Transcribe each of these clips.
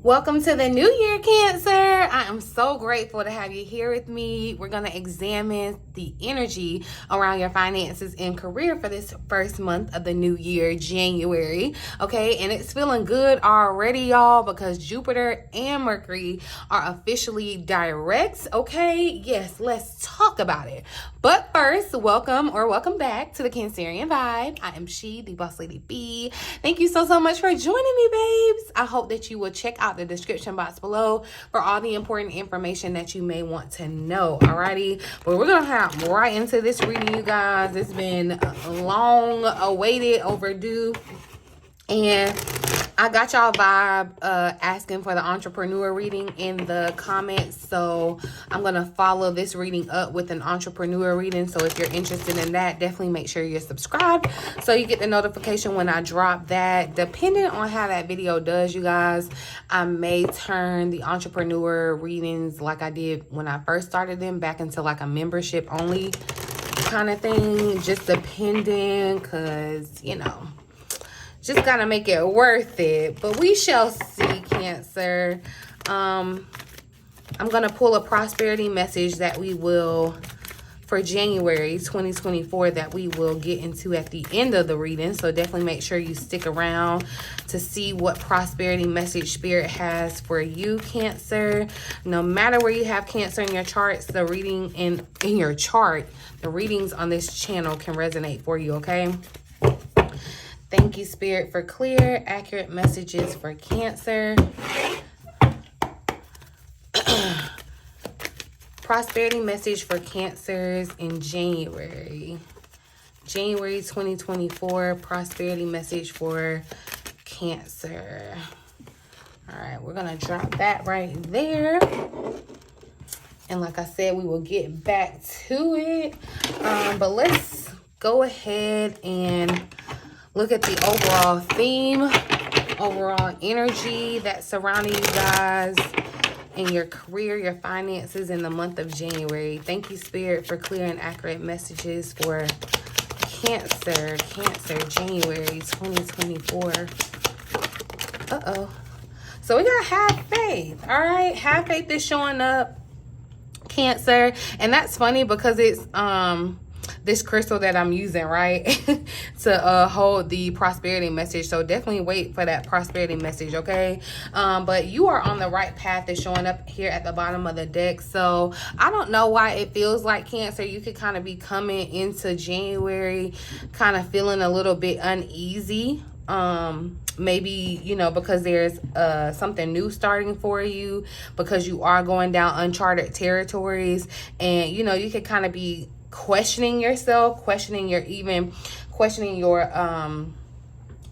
Welcome to the new year, Cancer. I am so grateful to have you here with me. We're going to examine the energy around your finances and career for this first month of the new year, January. Okay, and it's feeling good already, y'all, because Jupiter and Mercury are officially direct. Okay, yes, let's talk about it. But first, welcome back to the Cancerian Vibe. I am she, the boss lady B. Thank you so much for joining me, babes. I hope that you will check out the description box below for all the important information that you may want to know. Alrighty, but we're gonna hop right into this reading, you guys. It's been long awaited, overdue, and I got y'all vibe asking for the entrepreneur reading in the comments, so I'm gonna follow this reading up with an entrepreneur reading. So if you're interested in that, definitely make sure you're subscribed so you get the notification when I drop that. Depending on how that video does, you guys, I may turn the entrepreneur readings like I did when I first started them back into like a membership only kind of thing, just depending, because you know, just gotta make it worth it. But we shall see, Cancer. I'm gonna pull a prosperity message that we will, for January 2024, that we will get into at the end of the reading. So definitely make sure you stick around to see what prosperity message Spirit has for you, Cancer. No matter where you have Cancer in your charts, the reading in your chart, the readings on this channel can resonate for you, okay? Thank you, Spirit, for clear, accurate messages for Cancer. Prosperity message for Cancers in January. January 2024, prosperity message for Cancer. All right, we're going to drop that right there. And like I said, we will get back to it. But let's go ahead and look at the overall theme, overall energy that's surrounding you guys in your career, your finances in the month of January. Thank you, Spirit, for clear and accurate messages for Cancer, January 2024. So we got have faith, all right? Have faith is showing up, Cancer. And that's funny because it's this crystal that I'm using, right, to hold the prosperity message. So definitely wait for that prosperity message, okay? But you are on the right path. Is showing up here at the bottom of the deck. So I don't know why it feels like, Cancer, you could kind of be coming into January kind of feeling a little bit uneasy. Maybe, you know, because there's something new starting for you, because you are going down uncharted territories, and you know, you could kind of be questioning yourself, questioning your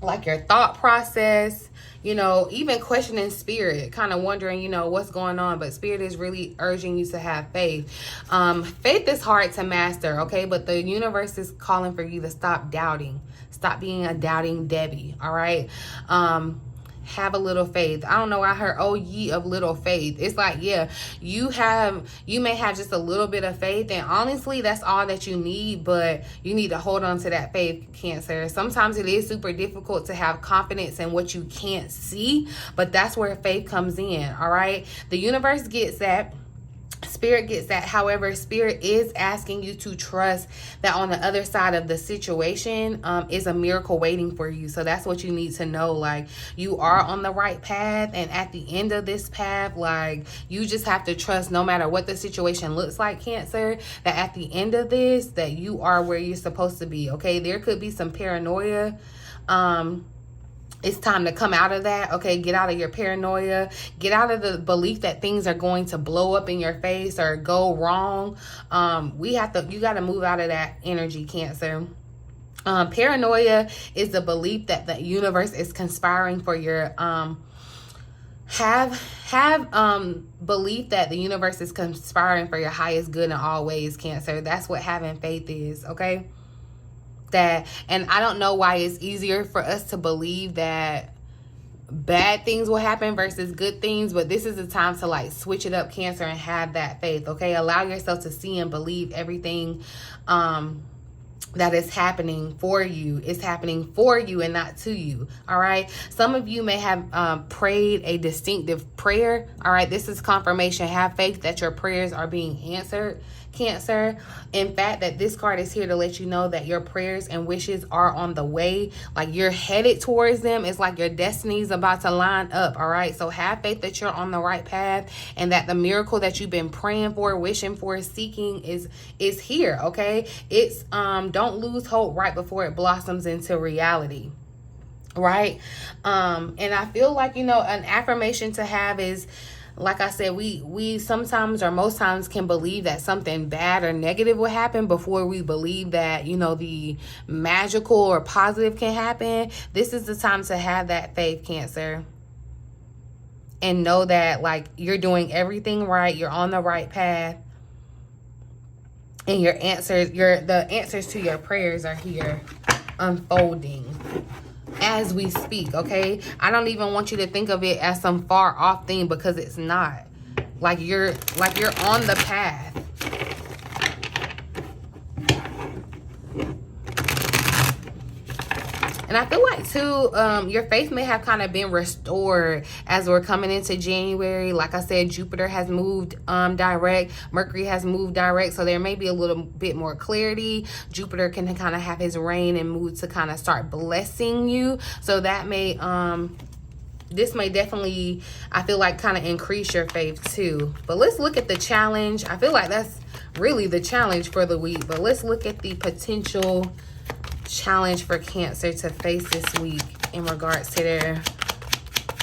like your thought process, you know, even questioning Spirit, kind of wondering, you know, what's going on. But Spirit is really urging you to have faith. Faith is hard to master, okay? But the universe is calling for you to stop doubting. Stop being a doubting Debbie, all right? Have a little faith. I don't know why I heard, oh, ye of little faith. It's like, yeah, you may have just a little bit of faith, and honestly, that's all that you need. But you need to hold on to that faith, Cancer. Sometimes it is super difficult to have confidence in what you can't see, but that's where faith comes in, all right? The universe gets that. Spirit gets that. However, Spirit is asking you to trust that on the other side of the situation is a miracle waiting for you. So that's what you need to know. Like, you are on the right path, and at the end of this path, like, you just have to trust, no matter what the situation looks like, Cancer, that at the end of this, that you are where you're supposed to be, okay? There could be some paranoia. It's time to come out of that, okay? Get out of your paranoia. Get out of the belief that things are going to blow up in your face or go wrong. You got to move out of that energy, Cancer. Paranoia is the belief that the universe is conspiring for your belief that the universe is conspiring for your highest good in all ways, Cancer. That's what having faith is, okay? And I don't know why it's easier for us to believe that bad things will happen versus good things, but this is the time to like switch it up, Cancer, and have that faith, okay? Allow yourself to see and believe everything that is happening for you. It's happening for you and not to you. All right. Some of you may have prayed a distinctive prayer. All right. This is confirmation. Have faith that your prayers are being answered, Cancer. In fact, that this card is here to let you know that your prayers and wishes are on the way. Like you're headed towards them. It's like your destiny is about to line up. All right. So have faith that you're on the right path and that the miracle that you've been praying for, wishing for, seeking is here. Okay. It's don't lose hope right before it blossoms into reality. Right. And I feel like, you know, an affirmation to have is, like I said, we sometimes or most times can believe that something bad or negative will happen before we believe that, you know, the magical or positive can happen. This is the time to have that faith, Cancer. And know that, like, you're doing everything right. You're on the right path. And the answers to your prayers are here unfolding as we speak, okay? I don't even want you to think of it as some far off thing, because it's not. Like you're on the path. And I feel like too, your faith may have kind of been restored as we're coming into January. Like I said, Jupiter has moved direct. Mercury has moved direct. So there may be a little bit more clarity. Jupiter can kind of have his reign and move to kind of start blessing you. So that may, this may definitely, I feel like, kind of increase your faith too. But let's look at the challenge. I feel like that's really the challenge for the week. But let's look at the potential challenge for Cancer to face this week in regards to their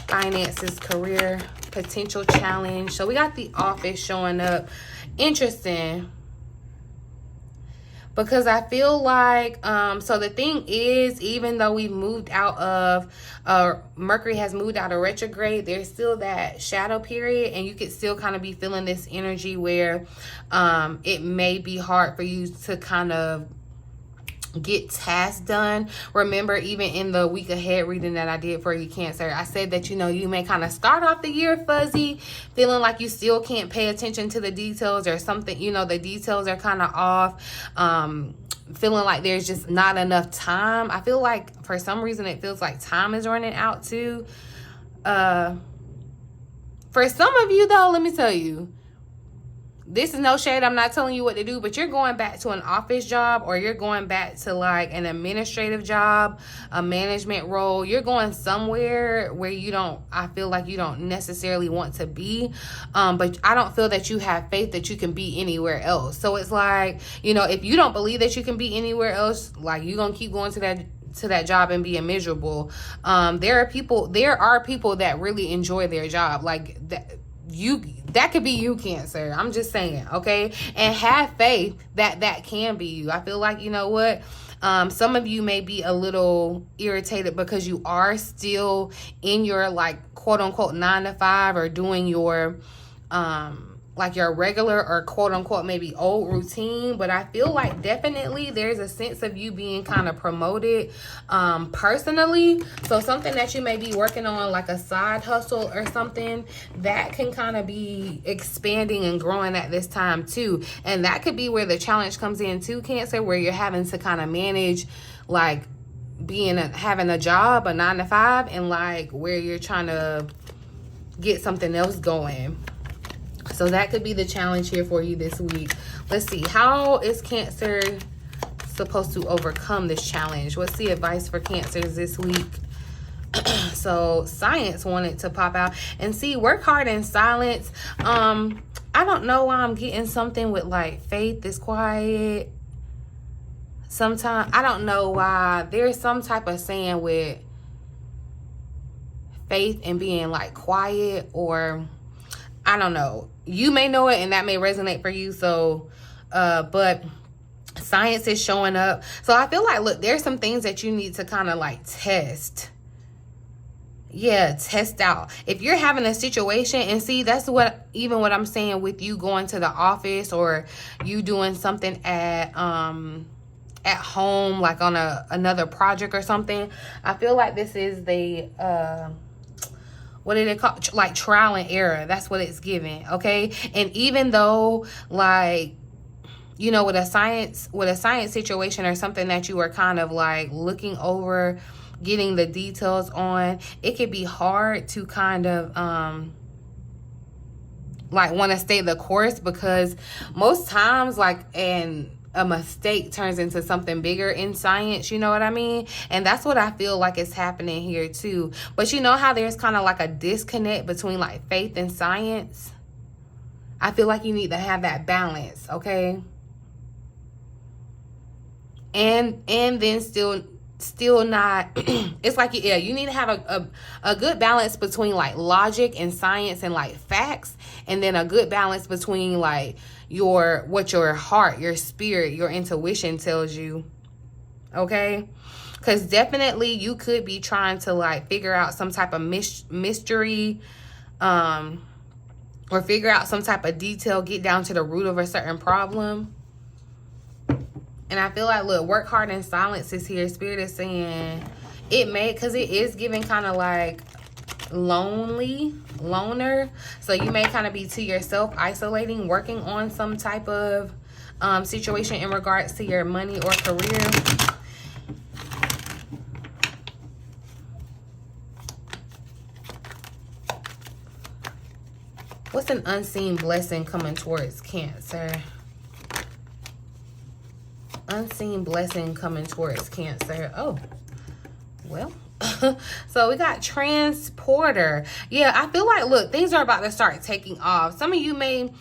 finances, career, potential challenge. So we got the Office showing up. Interesting, because I feel like so the thing is, even though we've moved out of Mercury has moved out of retrograde, there's still that shadow period, and you could still kind of be feeling this energy where it may be hard for you to kind of get tasks done. Remember, even in the week ahead reading that I did for you, Cancer, I said that, you know, you may kind of start off the year fuzzy, feeling like you still can't pay attention to the details or something, you know, the details are kind of off, feeling like there's just not enough time. I feel like for some reason it feels like time is running out too. For some of you though, let me tell you, this is no shade. I'm not telling you what to do, but you're going back to an office job, or you're going back to like an administrative job, a management role. You're going somewhere where I feel like you don't necessarily want to be. But I don't feel that you have faith that you can be anywhere else. So it's like, you know, if you don't believe that you can be anywhere else, like you're going to keep going to that job and being miserable. There are people that really enjoy their job. Like that could be you, Cancer. I'm just saying, okay? And have faith that can be you. I feel like, you know what? Some of you may be a little irritated because you are still in your, like, quote unquote 9 to 5, or doing your like your regular or quote unquote maybe old routine. But I feel like definitely there's a sense of you being kind of promoted personally. So something that you may be working on, like a side hustle or something, that can kind of be expanding and growing at this time too. And that could be where the challenge comes in too, Cancer, where you're having to kind of manage, like, having a job, a 9 to 5, and like where you're trying to get something else going. So that could be the challenge here for you this week. Let's see. How is Cancer supposed to overcome this challenge? What's the advice for Cancers this week? So Science wanted to pop out. And see, work hard in silence. I don't know why I'm getting something with, like, faith is quiet. Sometimes, I don't know why. There's some type of saying with faith and being, like, quiet, or I don't know. You may know it and that may resonate for you. So, but Science is showing up. So I feel like, look, there's some things that you need to kind of like test. Yeah, test out. If you're having a situation, and see, that's what I'm saying with you going to the office, or you doing something at home, like on another project or something. I feel like this is the what do they call, like, trial and error. That's what it's giving, okay? And even though, like, you know, with a science situation or something that you are kind of like looking over, getting the details on, it could be hard to kind of like want to stay the course, because most times like a mistake turns into something bigger in science, you know what I mean? And that's what I feel like is happening here too. But you know how there's kind of like a disconnect between like faith and science? I feel like you need to have that balance, okay? And then still not it's like, yeah, you need to have a good balance between like logic and science and like facts, and then a good balance between like what your heart, your spirit, your intuition tells you, okay? Because definitely you could be trying to like figure out some type of mystery, or figure out some type of detail, get down to the root of a certain problem. And I feel like, look, work hard in silence is here. Spirit is saying it may, because it is giving kind of like loner. So you may kind of be to yourself, isolating, working on some type of situation in regards to your money or career. What's an unseen blessing coming towards Cancer? Unseen blessing coming towards Cancer. Oh, well. So we got transporter. Yeah, I feel like, look, things are about to start taking off. Some of you may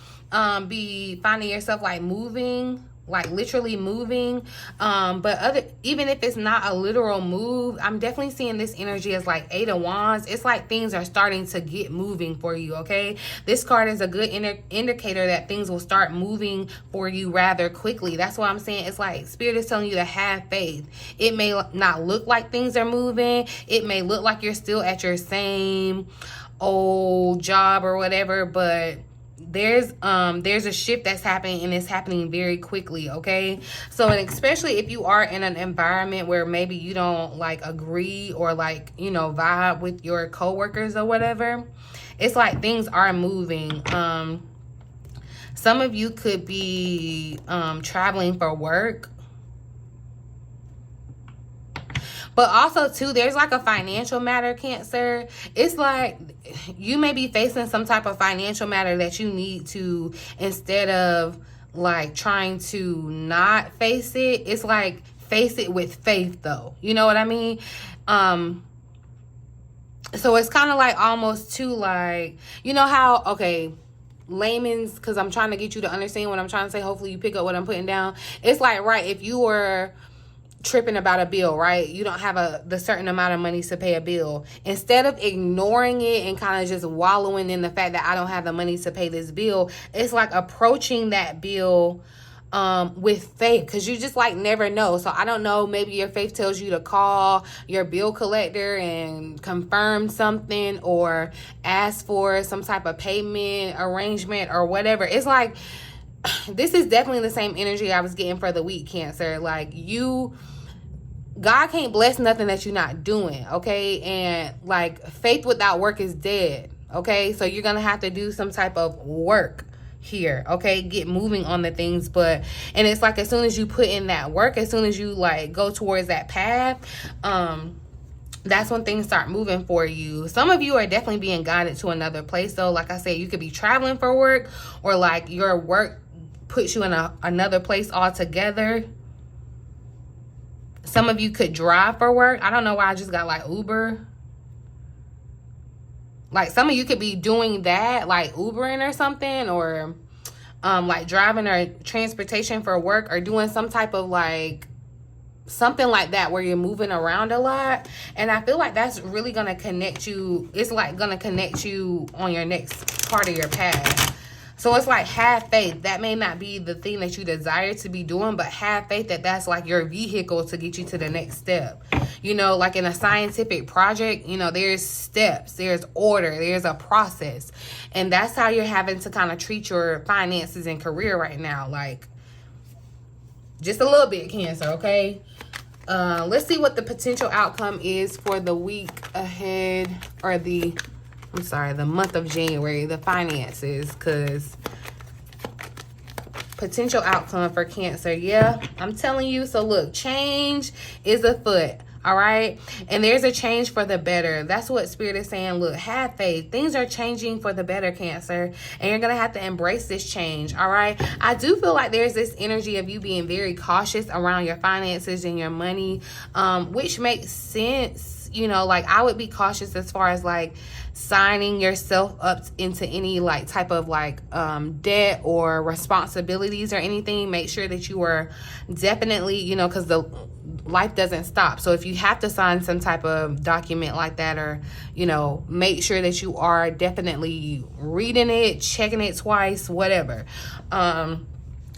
be finding yourself like moving, like literally moving, but even if it's not a literal move, I'm definitely seeing this energy as like 8 of Wands. It's like things are starting to get moving for you, okay? This card is a good indicator that things will start moving for you rather quickly. That's why I'm saying it's like Spirit is telling you to have faith. It may not look like things are moving. It may look like you're still at your same old job or whatever, but there's a shift that's happening, and it's happening very quickly, okay? So, and especially if you are in an environment where maybe you don't like agree or like, you know, vibe with your coworkers or whatever, it's like things are moving. Some of you could be traveling for work. But also, too, there's like a financial matter, Cancer. It's like you may be facing some type of financial matter that you need to, instead of like trying to not face it, it's like face it with faith, though. You know what I mean? So it's kind of like almost too like, you know how, okay, layman's, because I'm trying to get you to understand what I'm trying to say. Hopefully you pick up what I'm putting down. It's like, right, if you were tripping about a bill, right? You don't have the certain amount of money to pay a bill. Instead of ignoring it and kind of just wallowing in the fact that I don't have the money to pay this bill, it's like approaching that bill with faith, because you just like never know. So I don't know, maybe your faith tells you to call your bill collector and confirm something, or ask for some type of payment arrangement or whatever. It's like, this is definitely the same energy I was getting for the week, Cancer. Like, God can't bless nothing that you're not doing, okay? And like, faith without work is dead, okay? So you're gonna have to do some type of work here, okay? Get moving on the things. And it's like, as soon as you put in that work, as soon as you like go towards that path, that's when things start moving for you. Some of you are definitely being guided to another place. So like I said, you could be traveling for work, or like your work puts you in another place altogether. Some of you could drive for work. I don't know why I just got like Uber. Like, some of you could be doing that, like Ubering or something, or like driving or transportation for work, or doing some type of like something like that where you're moving around a lot. And I feel like that's really going to connect you. It's like going to connect you on your next part of your path. So it's like, have faith. That may not be the thing that you desire to be doing, but have faith that that's like your vehicle to get you to the next step. You know, like in a scientific project, you know, there's steps, there's order, there's a process. And that's how you're having to kind of treat your finances and career right now. Like, just a little bit, Cancer, okay? Let's see what the potential outcome is for the week ahead, or the month of January, the finances, because Potential outcome for Cancer. Yeah, I'm telling you. So look, change is afoot. All right. And there's a change for the better. That's what Spirit is saying. Look, have faith. Things are changing for the better, Cancer. And you're going to have to embrace this change. All right. I do feel like there's this energy of you being very cautious around your finances and your money, which makes sense. You know, like I would be cautious as far as like signing yourself up into any like type of like debt or responsibilities or anything. Make sure that you are definitely, you know, because the life doesn't stop. So if you have to sign some type of document like that, or, you know, make sure that you are definitely reading it, checking it twice, whatever.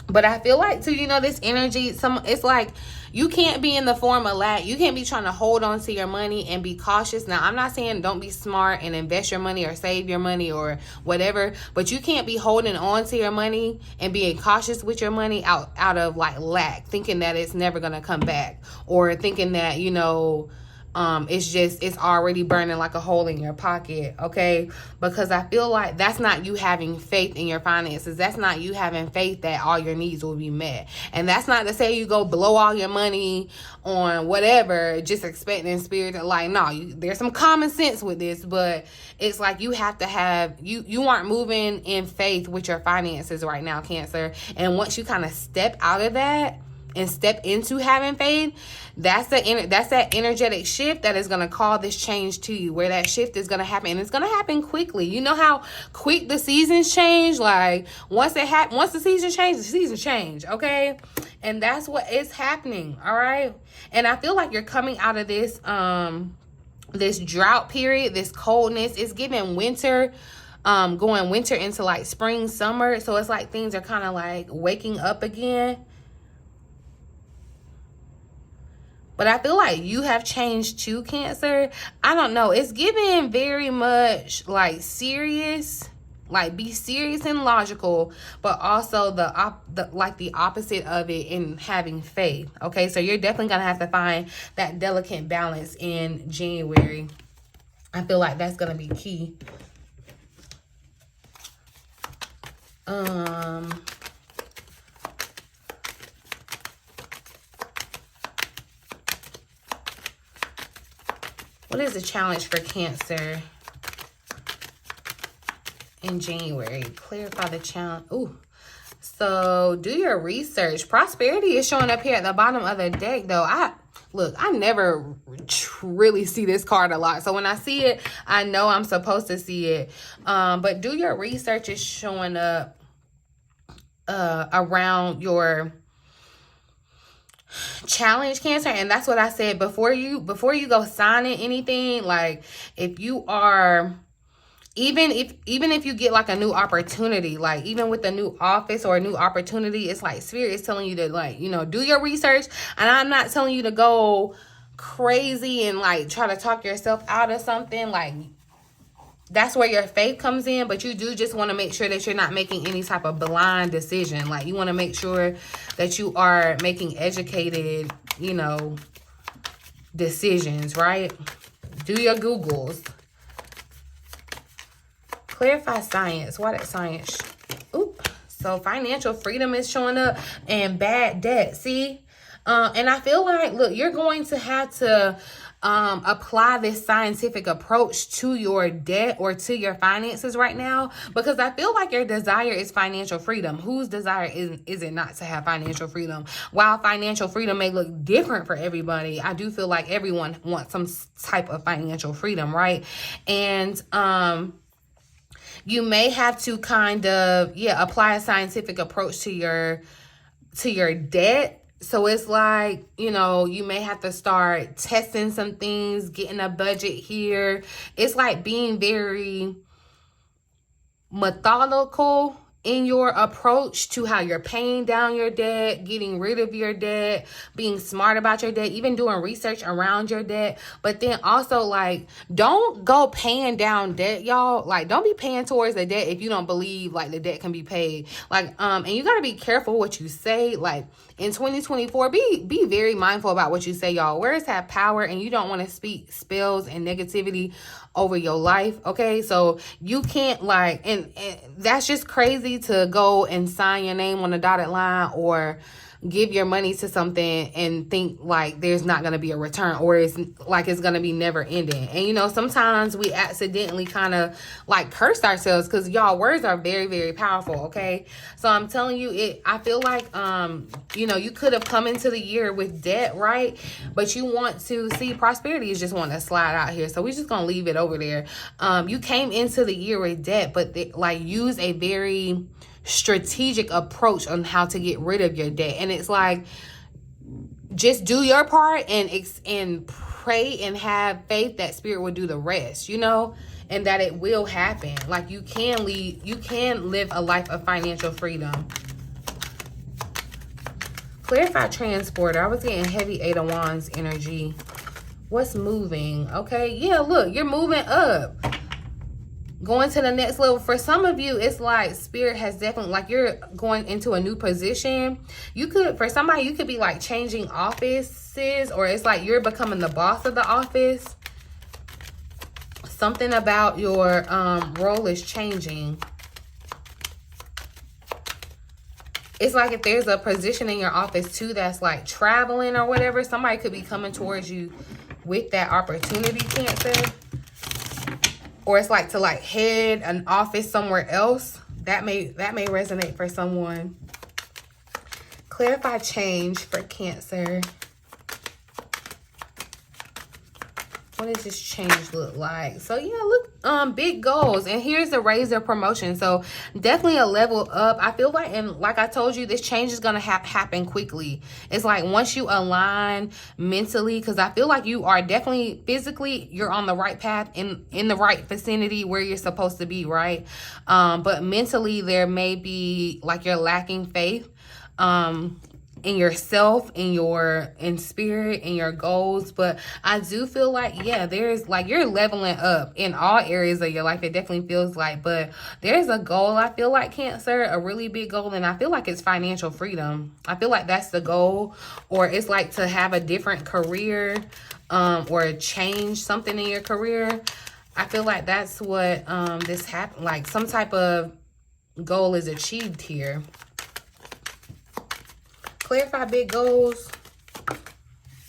But I feel like too, you know, this energy, it's like you can't be in the form of lack. You can't be trying to hold on to your money and be cautious. Now, I'm not saying don't be smart and invest your money or save your money or whatever, but you can't be holding on to your money and being cautious with your money out of like lack, thinking that it's never going to come back, or thinking that, you know, it's already burning like a hole in your pocket, okay? Because I feel like that's not you having faith in your finances. That's not you having faith that all your needs will be met. And that's not to say you go blow all your money on whatever, just expecting Spirit to like, no, there's some common sense with this, but it's like you have to have, you aren't moving in faith with your finances right now, Cancer. And once you kind of step out of that and step into having faith, that's that energetic shift that is going to call this change to you, where that shift is going to happen, and it's going to happen quickly. You know how quick the seasons change? Like once the season change, okay? And that's what is happening, all right? And I feel like you're coming out of this this drought period, this coldness. It's giving winter, going winter into like spring, summer. So it's like things are kind of like waking up again. But I feel like you have changed too, Cancer. I don't know. It's giving very much like serious, like be serious and logical, but also the opposite of it in having faith. Okay, so you're definitely going to have to find that delicate balance in January. I feel like that's going to be key. What is the challenge for Cancer in January? Clarify the challenge. Ooh. So do your research. Prosperity is showing up here at the bottom of the deck, though. I never really see this card a lot. So when I see it, I know I'm supposed to see it. But do your research is showing up around your challenge, Cancer. And that's what I said before you go signing anything. Like if you are, even if you get like a new opportunity, like even with a new office or a new opportunity, it's like Spirit is telling you to, like, you know, do your research. And I'm not telling you to go crazy and like try to talk yourself out of something. Like that's where your faith comes in, but you do just want to make sure that you're not making any type of blind decision. Like you want to make sure that you are making educated, you know, decisions, right? Do your Googles. Clarify science. Why that science? Oop. So financial freedom is showing up, and bad debt. See? And I feel like, look, you're going to have to apply this scientific approach to your debt or to your finances right now, because I feel like your desire is financial freedom. Whose desire is it not to have financial freedom? While financial freedom may look different for everybody, I do feel like everyone wants some type of financial freedom, right? And you may have to kind of, apply a scientific approach to your debt. So it's like, you know, you may have to start testing some things, getting a budget here. It's like being very methodical in your approach to how you're paying down your debt, getting rid of your debt, being smart about your debt, even doing research around your debt. But then also, like, don't go paying down debt, y'all. Like, don't be paying towards the debt if you don't believe, like, the debt can be paid. Like, and you got to be careful what you say. Like, in 2024, be very mindful about what you say, y'all. Words have power, and you don't want to speak spells and negativity over your life, okay? So you can't, like, and that's just crazy crazy to go and sign your name on a dotted line or give your money to something and think like there's not going to be a return, or it's like it's going to be never ending. And, you know, sometimes we accidentally kind of like curse ourselves, because y'all, words are very, very powerful. Okay. So I'm telling you, I feel like, you know, you could have come into the year with debt, right? But you want to see prosperity is just want to slide out here. So we're just going to leave it over there. You came into the year with debt, but like use a very strategic approach on how to get rid of your debt. And it's like, just do your part and pray and have faith that spirit will do the rest, you know, and that it will happen. Like you can live a life of financial freedom. Clarify transporter. I was getting heavy 8 of Wands energy. What's moving? Okay, yeah, look, you're moving up, going to the next level. For some of you, it's like spirit has definitely, like you're going into a new position. You could, for somebody, you could be like changing offices, or it's like you're becoming the boss of the office. Something about your role is changing. It's like if there's a position in your office too that's like traveling or whatever, somebody could be coming towards you with that opportunity, Cancer. Or it's like to like head an office somewhere else. That may resonate for someone. Clarify change for Cancer. What does this change look like? So yeah, look, big goals. And here's the raise or promotion. So definitely a level up. I feel like, and like I told you, this change is going to happen quickly. It's like once you align mentally, because I feel like you are definitely physically, you're on the right path, in the right vicinity where you're supposed to be, right? But mentally, there may be like you're lacking faith in yourself, in spirit, in your goals. But I do feel like, yeah, there's like you're leveling up in all areas of your life. It definitely feels like, but there's a goal, I feel like, Cancer, a really big goal. And I feel like it's financial freedom. I feel like that's the goal. Or it's like to have a different career, or change something in your career. I feel like that's what this happened, like some type of goal is achieved here. Clarify big goals.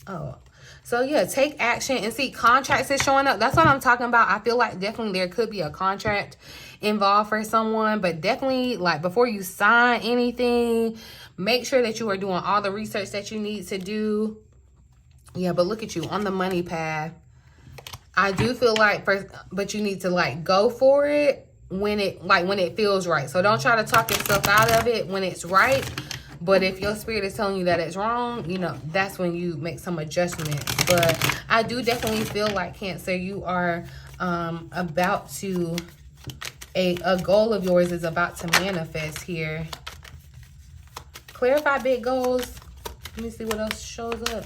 Oh, so yeah, take action. And see, contracts is showing up. That's what I'm talking about. I feel like definitely there could be a contract involved for someone, but definitely like before you sign anything, make sure that you are doing all the research that you need to do. Yeah, but look at you on the money path. I do feel like but you need to like go for it when it feels right. So don't try to talk yourself out of it when it's right. But if your spirit is telling you that it's wrong, you know, that's when you make some adjustments. But I do definitely feel like, Cancer, you are about to, a goal of yours is about to manifest here. Clarify big goals. Let me see what else shows up.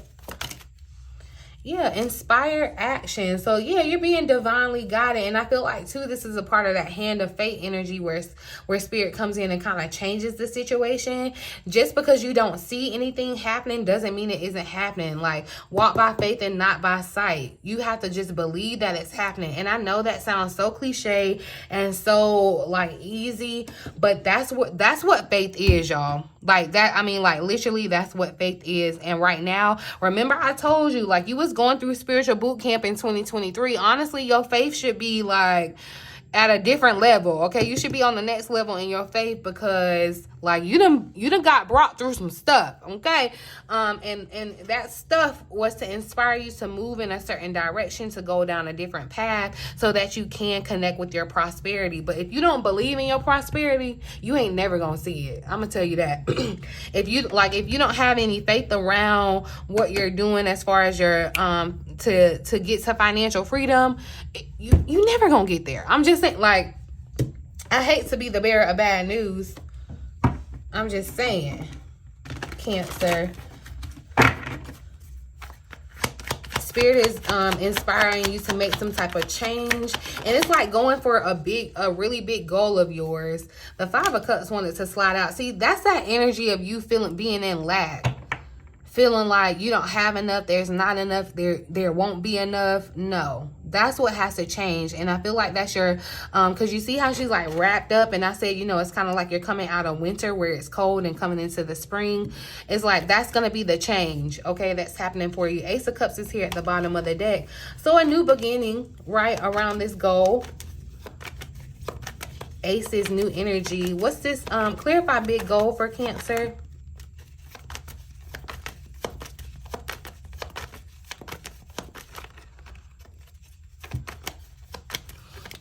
Yeah, inspire action. So yeah, you're being divinely guided. And I feel like too, this is a part of that hand of fate energy where spirit comes in and kind of changes the situation. Just because you don't see anything happening doesn't mean it isn't happening. Like, walk by faith and not by sight. You have to just believe that it's happening. And I know that sounds so cliche and so like easy, but that's what faith is, y'all. Like that, I mean, like literally that's what faith is. And right now, remember I told you, like you was going through spiritual boot camp in 2023. Honestly, your faith should be like at a different level, okay? You should be on the next level in your faith, because like you done got brought through some stuff, okay? And that stuff was to inspire you to move in a certain direction, to go down a different path so that you can connect with your prosperity. But if you don't believe in your prosperity, you ain't never gonna see it. I'm gonna tell you that. If you don't have any faith around what you're doing as far as your to get to financial freedom, you never gonna get there. I'm just saying, like, I hate to be the bearer of bad news. I'm just saying, Cancer. Spirit is inspiring you to make some type of change. And it's like going for a really big goal of yours. The 5 of Cups wanted to slide out. See, that's that energy of you being in lack. feeling like you don't have enough, there's not enough, there won't be enough. No, that's what has to change. And I feel like that's your because you see how she's like wrapped up, and I said, you know, it's kind of like you're coming out of winter where it's cold and coming into the spring. It's like that's gonna be the change, okay, that's happening for you. Ace of Cups is here at the bottom of the deck. So a new beginning right around this goal. Ace is new energy. What's this? Clarify big goal for Cancer.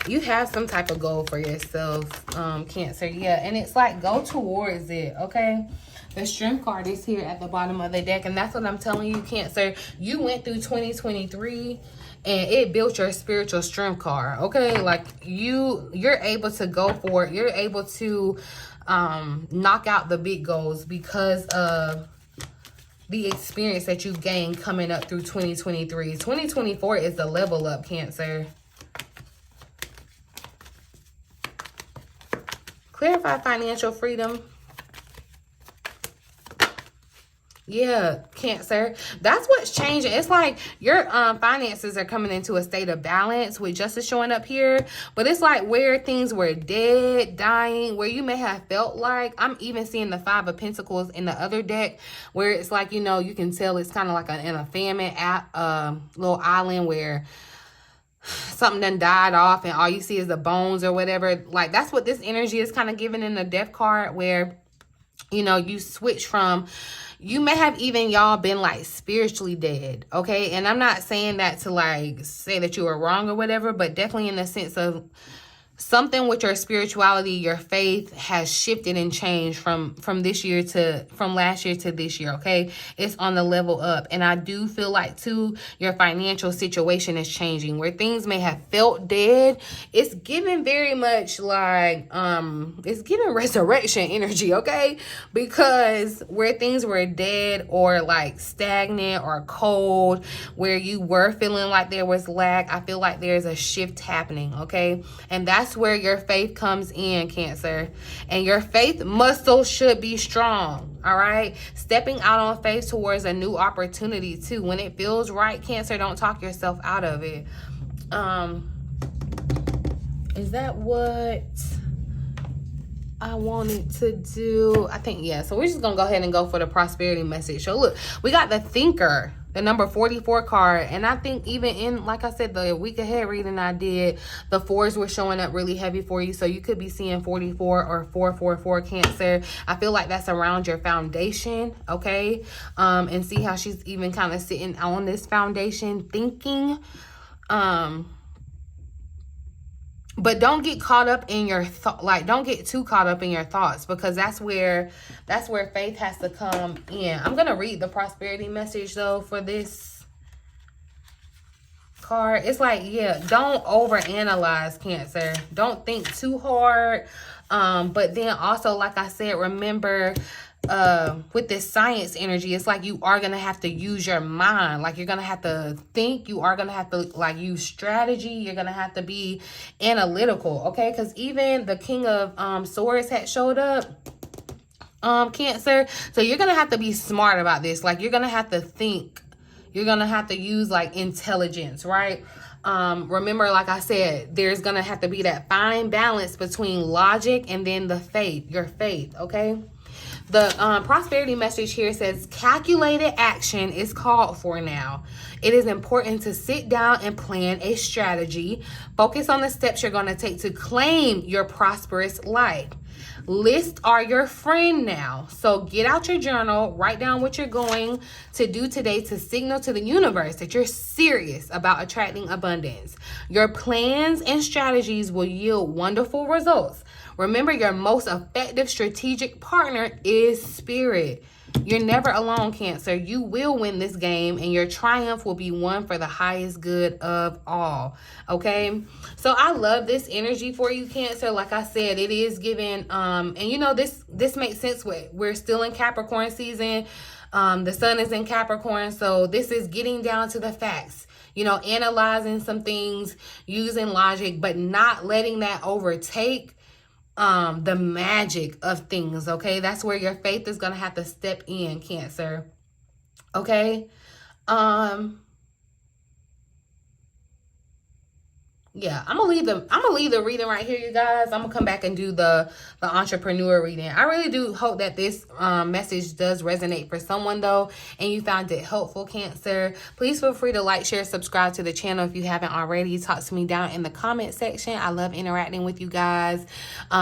You have some type of goal for yourself, Cancer. Yeah, and it's like go towards it, okay? The Strength card is here at the bottom of the deck, and that's what I'm telling you, Cancer. You went through 2023 and it built your spiritual strength card, okay? Like you're able to go for it. You're able to knock out the big goals because of the experience that you've gained coming up through 2023. 2024 is the level up, Cancer. Clarify financial freedom. Yeah, Cancer. That's what's changing. It's like your finances are coming into a state of balance with justice showing up here. But it's like where things were dead, dying, where you may have felt like, I'm even seeing the Five of Pentacles in the other deck, where it's like, you know, you can tell it's kind of like in a famine little island where something done died off and all you see is the bones or whatever. Like that's what this energy is kind of giving in the Death card, where, you know, you switch from, you may have even y'all been like spiritually dead, okay? And I'm not saying that to like say that you were wrong or whatever, but definitely in the sense of something with your spirituality, your faith has shifted and changed from last year to this year, okay? It's on the level up. And I do feel like too, your financial situation is changing, where things may have felt dead. It's giving very much like it's giving resurrection energy, okay? Because where things were dead or like stagnant or cold, where you were feeling like there was lack, I feel like there's a shift happening, okay? And that's where your faith comes in, Cancer. And your faith muscle should be strong, all right? Stepping out on faith towards a new opportunity too. When it feels right, Cancer, don't talk yourself out of it. Is that what I wanted to do? I think, yeah. So we're just gonna go ahead and go for the prosperity message. So look, we got the Thinker, the number 44 card. And I think even in, like I said, the week ahead reading I did, the fours were showing up really heavy for you. So you could be seeing 44 or 444, Cancer. I feel like that's around your foundation, okay? And see how she's even kind of sitting on this foundation thinking. But don't get caught up in your don't get too caught up in your thoughts, because that's where faith has to come in. I'm gonna read the prosperity message though for this card. It's like, yeah, don't overanalyze, Cancer. Don't think too hard. But then also, like I said, remember, with this science energy, it's like you are gonna have to use your mind. Like you're gonna have to think, you are gonna have to like use strategy, you're gonna have to be analytical, okay? Because even the King of Swords had showed up, Cancer. So you're gonna have to be smart about this. Like you're gonna have to think, you're gonna have to use like intelligence, right? Remember, like I said, there's gonna have to be that fine balance between logic and then the faith, your faith, okay? The prosperity message here says, calculated action is called for now. It is important to sit down and plan a strategy. Focus on the steps you're going to take to claim your prosperous life. Lists are your friend now. So get out your journal, write down what you're going to do today to signal to the universe that you're serious about attracting abundance. Your plans and strategies will yield wonderful results. Remember, your most effective strategic partner is spirit. You're never alone, Cancer. You will win this game, and your triumph will be won for the highest good of all. Okay? So I love this energy for you, Cancer. Like I said, it is giving, and you know, this makes sense. We're still in Capricorn season. The sun is in Capricorn, so this is getting down to the facts. You know, analyzing some things, using logic, but not letting that overtake the magic of things, okay? That's where your faith is going to have to step in, Cancer. Okay. Yeah, I'm gonna leave the reading right here, you guys. I'm gonna come back and do the entrepreneur reading. I really do hope that this message does resonate for someone though, and you found it helpful, Cancer. Please feel free to like, share, subscribe to the channel if you haven't already. Talk to me down in the comment section. I love interacting with you guys.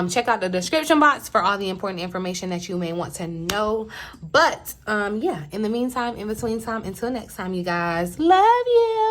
Check out the description box for all the important information that you may want to know. But yeah, in the meantime, in between time, until next time, you guys, love you.